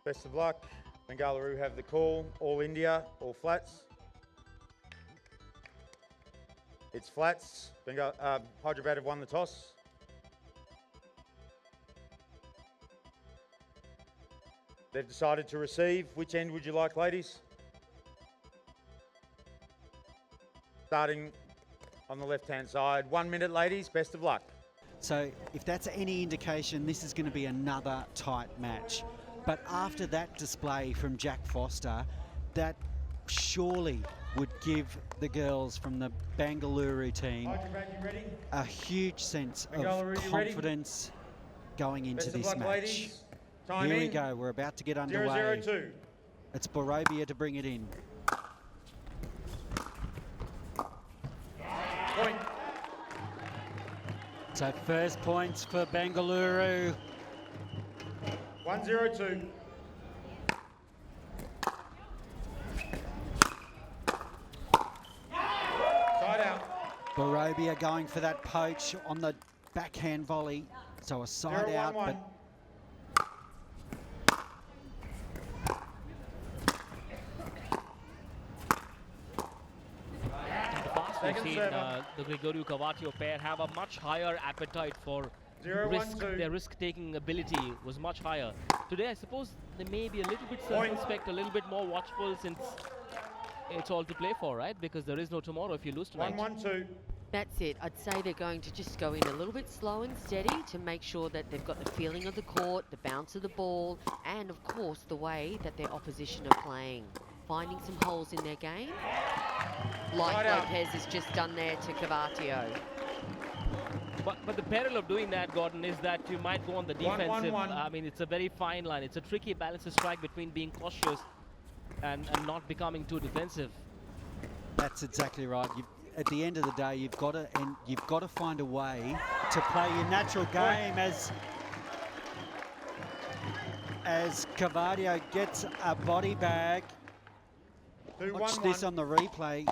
Best of luck. Bengaluru have the call. All India, all flats. It's flats. Hyderabad have won the toss. They've decided to receive. Which end would you like, ladies? Starting on the left-hand side. 1 minute, ladies. Best of luck. So if that's any indication, this is going to be another tight match. But after that display from Jack Foster, that surely would give the girls from the Bengaluru team a huge sense of confidence going into this match. Here we go, we're about to get underway. 0-0-2. It's Borobia to bring it in. Point. So first points for Bengaluru. 1-0-2. Side out. Borobia going for that poach on the backhand volley. So a side out, but we've seen the Grigoriu Cavataio pair have a much higher appetite for risk. Their risk-taking ability was much higher. Today, I suppose they may be a little bit circumspect, a little bit more watchful, since it's all to play for, right? Because there is no tomorrow if you lose tonight. 1-1-2. That's it. I'd say they're going to just go in a little bit slow and steady to make sure that they've got the feeling of the court, the bounce of the ball, and of course the way that their opposition are playing. Finding some holes in their game, like Lopez has just done there to Cavataio. But the peril of doing that, Gordon, is that you might go on the defensive. I mean, it's a very fine line. It's a tricky balance to strike between being cautious and not becoming too defensive. that's exactly right. At the end of the day, you've got to find a way to play your natural game as Cavataio gets a body bag. Watch this on the replay.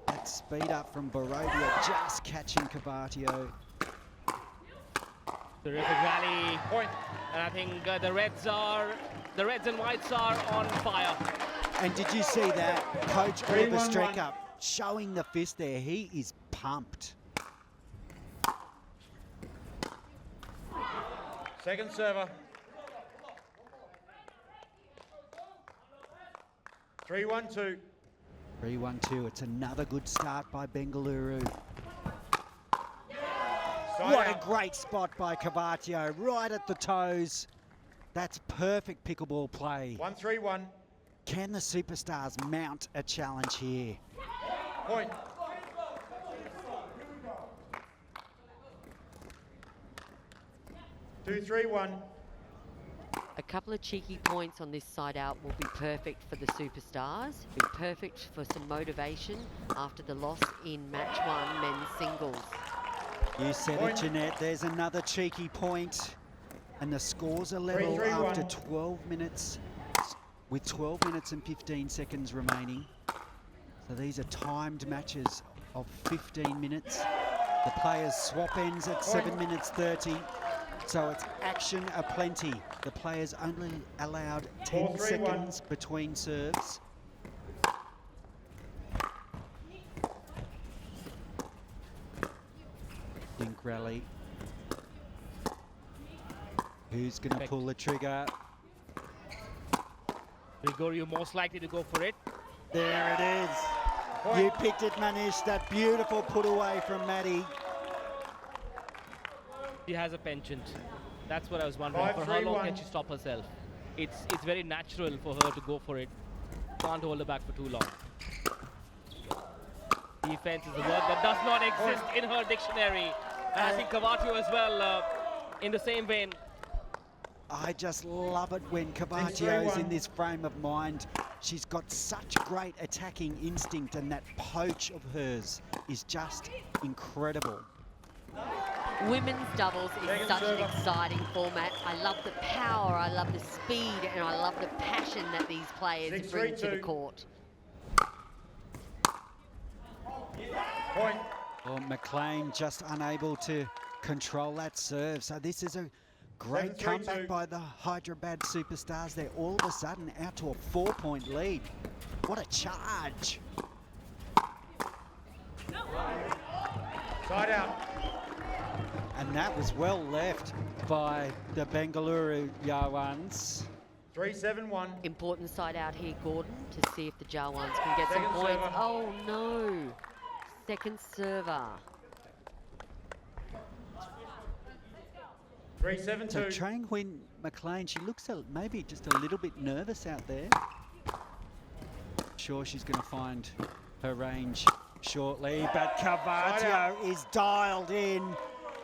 That speed up from Borobia, just catching Cavataio. Terrific rally. Point. And I think the Reds and Whites are on fire. And did you see that? Coach Oliver Strecker showing the fist there. He is pumped. Second server. 3-1-2. 3-1-2. It's another good start by Bengaluru. What a great spot by Cavataio, right at the toes. That's perfect pickleball play. 1-3-1. Can the superstars mount a challenge here? Point. Two, 3-1. A couple of cheeky points on this side out will be perfect for the superstars. Be perfect for some motivation after the loss in match one men's singles. You said it, Jeanette. There's another cheeky point. And the scores are level after 12 minutes, with 12 minutes and 15 seconds remaining. So these are timed matches of 15 minutes. The players swap ends at 7 minutes 30. So it's action aplenty. The players only allowed 10 seconds between serves. Dink rally. Who's going to pull the trigger? Grigoriu most likely to go for it. There it is. You picked it, Manish. That beautiful put away from Maddie. She has a penchant. That's what I was wondering. For how long can she stop herself? It's very natural for her to go for it. Can't hold her back for too long. Defense is a word that does not exist in her dictionary. And I think Cavataio as well, in the same vein. I just love it when Cavataio is in this frame of mind. She's got such great attacking instinct, and that poach of hers is just incredible. Women's doubles is such an exciting format. I love the power, I love the speed, and I love the passion that these players bring to the court. Point. Well, McClain just unable to control that serve. So this is a Great 7-3-2. comeback by the Hyderabad Superstars. They're all of a sudden out to a 4-point lead. What a charge. Side out. And that was well left by the Bengaluru Jawans. 3-7-1. Important side out here, Gordon, to see if the Jawans can get some Second points. server. Oh no, second server. 3-7-2. So Trang Huynh-McClain, she looks maybe just a little bit nervous out there. Sure, she's going to find her range shortly, but Cavataio is dialed in.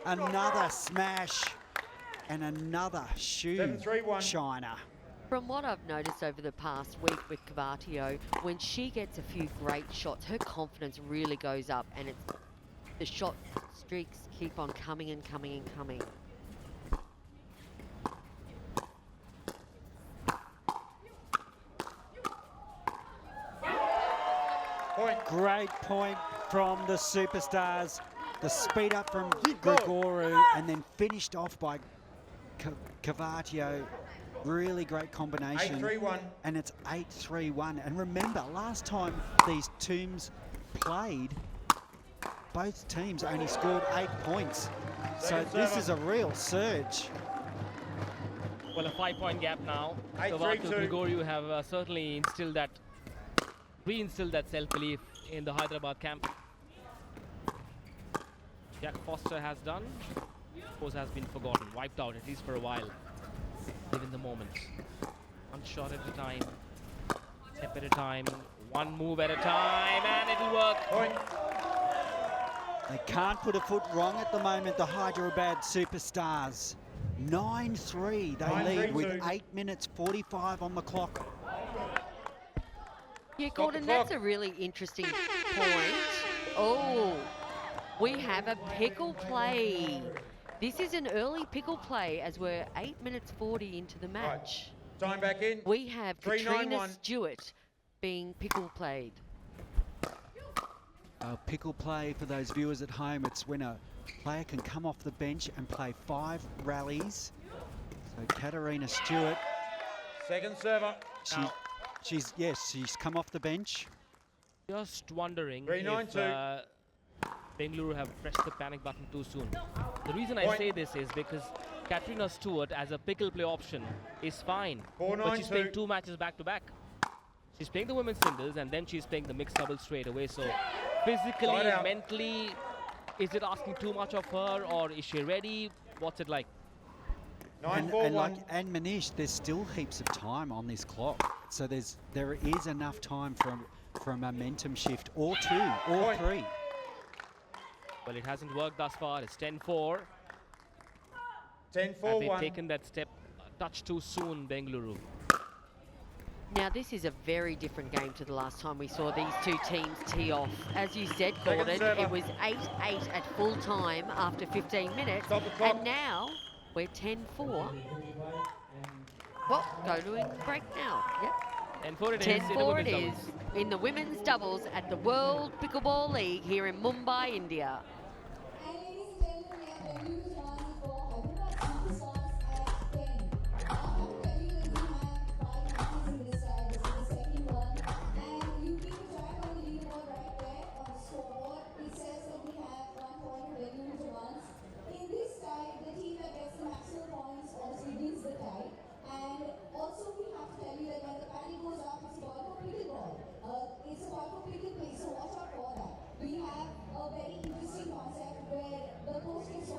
Another smash and another shoe 7-3-1. shiner. From what I've noticed over the past week with Cavataio, when she gets a few great shots, her confidence really goes up, and the shot streaks keep on coming and coming and coming. Point. Great point from the Superstars. The speed up from Grigoriu and then finished off by Cavataio. Really great combination. 8-3-1. And it's 8-3-1. And remember, last time these teams played, both teams only scored 8 points. So this is a real surge. Well, a 5-point gap now. 8-3-2. Grigoriu have certainly reinstilled that self-belief in the Hyderabad camp. Jack Foster has done, of course, has been forgotten, wiped out at least for a while. Given the moment. One shot at a time, step at a time, one move at a time, and it'll work. Point. They can't put a foot wrong at the moment, the Hyderabad Superstars. 9-3 they lead with 8 minutes 45 on the clock. Yeah, Gordon, that's a really interesting point. Oh, we have a pickle play. This is an early pickle play as we're 8 minutes 40 into the match. Right. Time back in. We have 3-9-1. Katrina Stewart being pickle played. Pickle play, for those viewers at home, it's when a player can come off the bench and play 5 rallies. So Katrina Stewart, Second server. she's come off the bench. Just wondering 3-9-2. if Bengaluru have pressed the panic button too soon. The reason I say this is because Katrina Stewart as a pickle play option is fine, but she's playing 2 matches back to back. She's playing the women's singles and then she's playing the mixed doubles straight away. So physically, mentally, is it asking too much of her, or is she ready? What's it like? 9-4-1. And Manish, there's still heaps of time on this clock, so there is enough time for a momentum shift, or 2, or 3. Well, it hasn't worked thus far. It's 10-4. 10-4-1. Have they taken that step a touch too soon, Bengaluru? Now, this is a very different game to the last time we saw these two teams tee off. As you said, Gordon, it was 8-8 at full time after 15 minutes. Stop the clock. And now we're 10-4. Well, go to a break now. Yep. 10-4 it is. 10-4 it is in the women's doubles at the World Pickleball League here in Mumbai, India.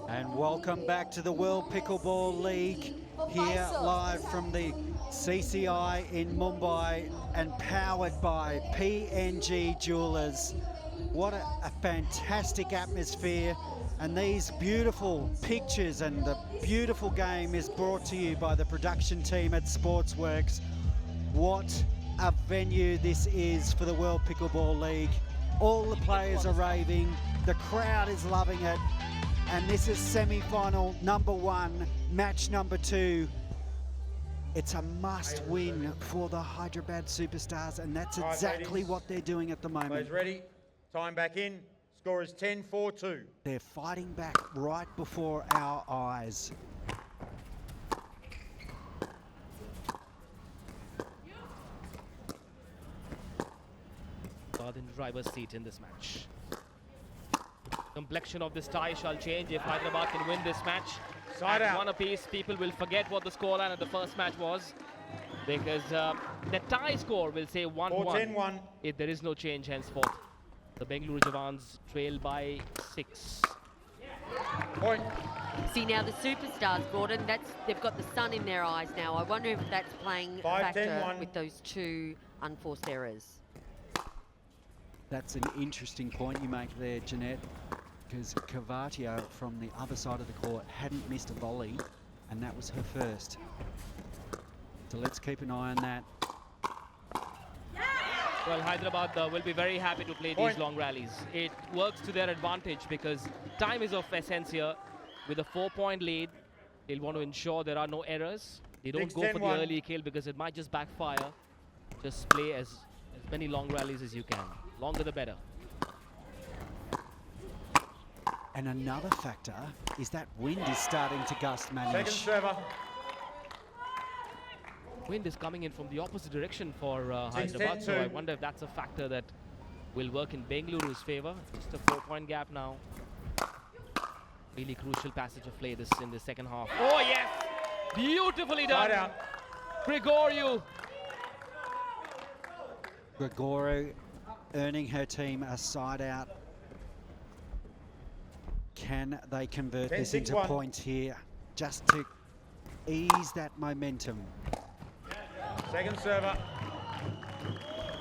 And welcome back to the World Pickleball League, here live from the CCI in Mumbai and powered by PNG Jewelers. What a fantastic atmosphere, and these beautiful pictures and the beautiful game is brought to you by the production team at Sportsworks. What a venue this is for the World Pickleball League. All the players are raving, the crowd is loving it. And this is semi-final number 1, match number 2. It's a must win for the Hyderabad Superstars, and that's exactly what they're doing at the moment. Players ready. Time back in. Score is 10-4-2. They're fighting back right before our eyes. in the driver's seat in this match. Complexion of this tie shall change if Hyderabad can win this match. Side At out. one apiece, people will forget what the scoreline of the first match was, because the tie score will say 1-1 10-1. if there is no change henceforth. The Bengaluru Jawans trail by 6. Point. See now the superstars, Gordon, they've got the sun in their eyes now. I wonder if that's playing a 5, factor 10, 1. with those 2 unforced errors. That's an interesting point you make there, Jeanette, because Cavataio from the other side of the court hadn't missed a volley, and that was her first. So let's keep an eye on that. Well, Hyderabad will be very happy to play these long rallies. It works to their advantage because time is of essence here. With a 4-point lead, they'll want to ensure there are no errors. They don't 6, go 10, for the 1. early kill because it might just backfire. Just play as many long rallies as you can. Longer the better. And another factor is that wind is starting to gust, Second Manish. server. Wind is coming in from the opposite direction for 6, Hyderabad, 10, so I 2. wonder if that's a factor that will work in Bengaluru's favour. Just a 4-point gap now. Really crucial passage of play in the second half. Oh yes! Beautifully done! Side out. Grigoriu! Grigoriu earning her team a side out. Can they convert 10, this 6, into 1. points here, just to ease that momentum? Second server.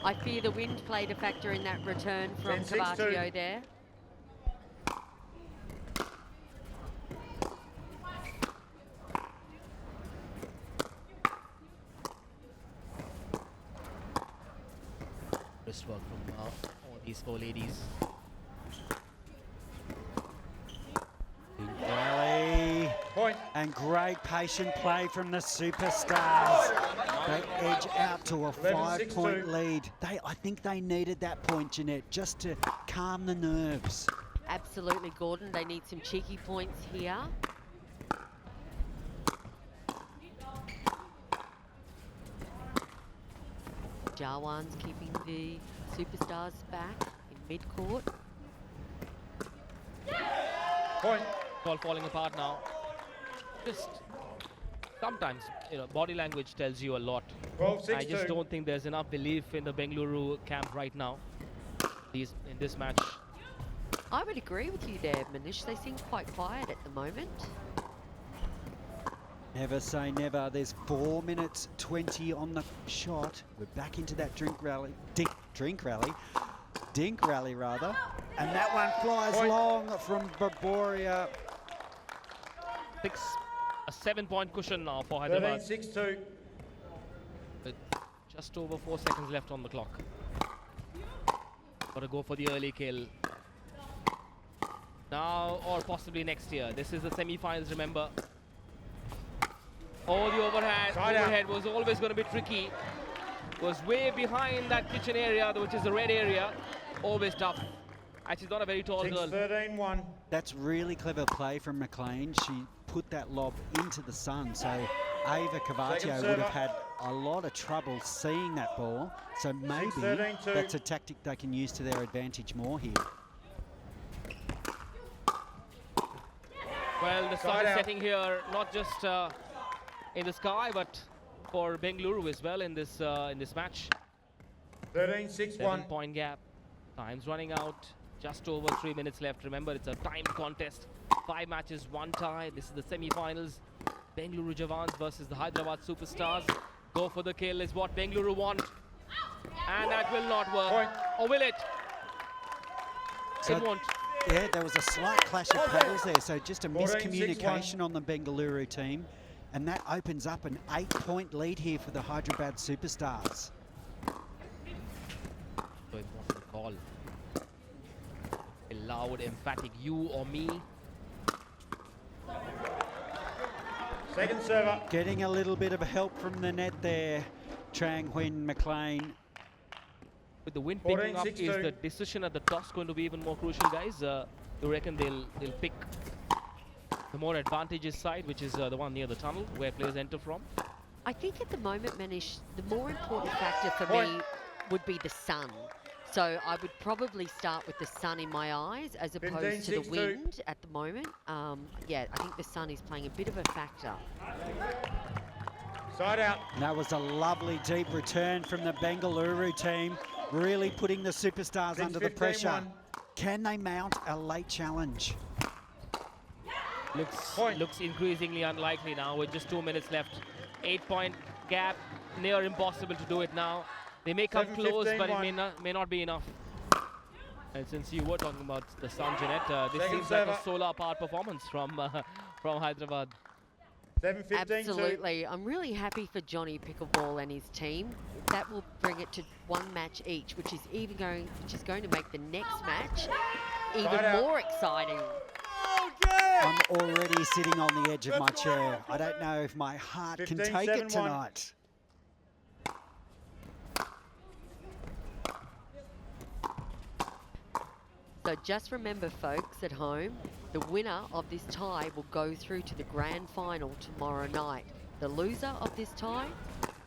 I fear the wind played a factor in that return from 10, 6, 2. Cavataio there. Wrist work from all these 4 ladies. Big rally. Point. And great patient play from the superstars. They edge out to a 11, 5-point 6-2. lead. I think they needed that point, Jeanette, just to calm the nerves. Absolutely, Gordon. They need some cheeky points here. Jawans keeping the superstars back in mid-court. Point. It's all falling apart now. Just sometimes, body language tells you a lot. 12, 6, I just 2. don't think there's enough belief in the Bengaluru camp right now. In this match. I would agree with you there, Manish. They seem quite quiet at the moment. Never say never. There's 4 minutes 20 on the shot. We're back into that dink rally, rather. And that one flies Point. long from Borobia. A 7-point cushion now for 13, Hyderabad. 6, 2. With just over 4 seconds left on the clock. Got to go for the early kill. Now or possibly next year. This is the semi-finals, remember. Oh, the overhead was always going to be tricky. Was way behind that kitchen area, which is the red area. Always tough. Actually, not a very tall 6, girl. 13, 1. That's really clever play from McClain. She put that lob into the sun, so Ava Cavataio would have had a lot of trouble seeing that ball. So maybe 13, 2. that's a tactic they can use to their advantage more here. Well, the sun Side is out. setting here, not just in the sky, but for Bengaluru as well in this match. 13, 6, 1. 7-point gap. Time's running out. Just over 3 minutes left. Remember, it's a timed contest. 5 matches, 1 tie. This is the semi-finals. Bengaluru Jawans versus the Hyderabad Superstars. Go for the kill is what Bengaluru want. And that will not work. Point. Or will it? So It won't. yeah, there was a slight clash of paddles there, so just a 14, miscommunication on the Bengaluru team. And that opens up an 8-point lead here for the Hyderabad Superstars. So important to call. A loud, emphatic you or me. Second server. Getting a little bit of help from the net there, Trang, Huynh-McClain. With the wind 14, picking up, 6, is 2. the decision at the toss going to be even more crucial, guys? You reckon they'll pick the more advantageous side, which is the one near the tunnel where players enter from? I think at the moment, Manish, the more important factor for Point. me would be the sun. So I would probably start with the sun in my eyes as opposed to the 15-6-2. wind at the moment. Yeah, I think the sun is playing a bit of a factor. Side out. And that was a lovely deep return from the Bengaluru team, really putting the superstars under the pressure. Can they mount a late challenge? Looks increasingly unlikely now with just 2 minutes left. 8-point gap, near impossible to do it now. They may come close, but it may not be enough. And since you were talking about the sun, Jeanette, this seems like a solar-powered performance from Hyderabad. 7-15. Absolutely. I'm really happy for Johnny Pickleball and his team. That will bring it to 1 match each, which is going to make the next match even more exciting. I'm already sitting on the edge of my chair. I don't know if my heart can take it tonight. So just remember, folks at home, the winner of this tie will go through to the grand final tomorrow night. The loser of this tie,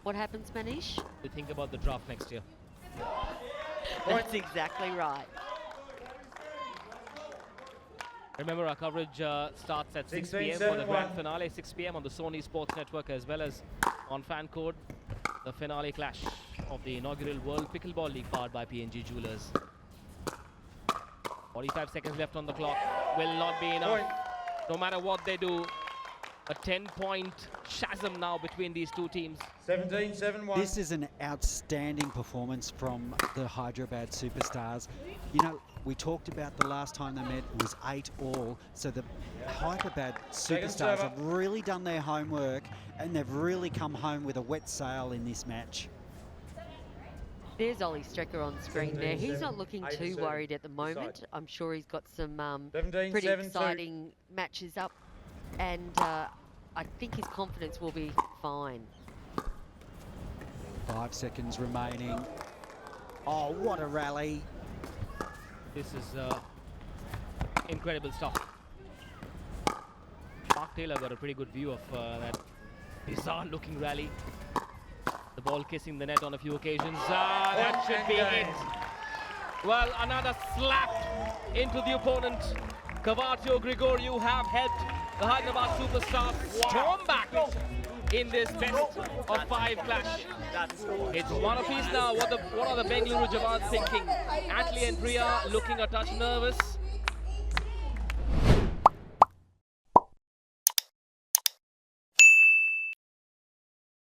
what happens, Manish? We think about the draft next year. That's exactly right. Remember, our coverage starts at 6 p.m. for the grand finale, 6 p.m. on the Sony Sports Network, as well as on Fan Code, the finale clash of the inaugural World Pickleball League powered by PNG Jewelers. 45 seconds left on the clock. Will not be enough. No matter what they do, a 10-point chasm now between these two teams. 17-7-1. This is an outstanding performance from the Hyderabad superstars. You know, we talked about the last time they met, it was 8-all. So the Hyderabad superstars have really done their homework and they've really come home with a wet sail in this match. There's Ollie Strecker on screen there. He's not looking too worried at the moment. I'm sure he's got some pretty exciting matches up, and I think his confidence will be fine. 5 seconds remaining. Oh, what a rally. This is incredible stuff. Mark Taylor got a pretty good view of that bizarre-looking rally. The ball kissing the net on a few occasions. That should be it. Well, another slap into the opponent. Cavataio, Grigoriu have helped the Hyderabad superstars storm back in this best of 5 clash. It's one apiece now. What are the Bengaluru Jawans thinking? Atlee and Priya looking a touch nervous.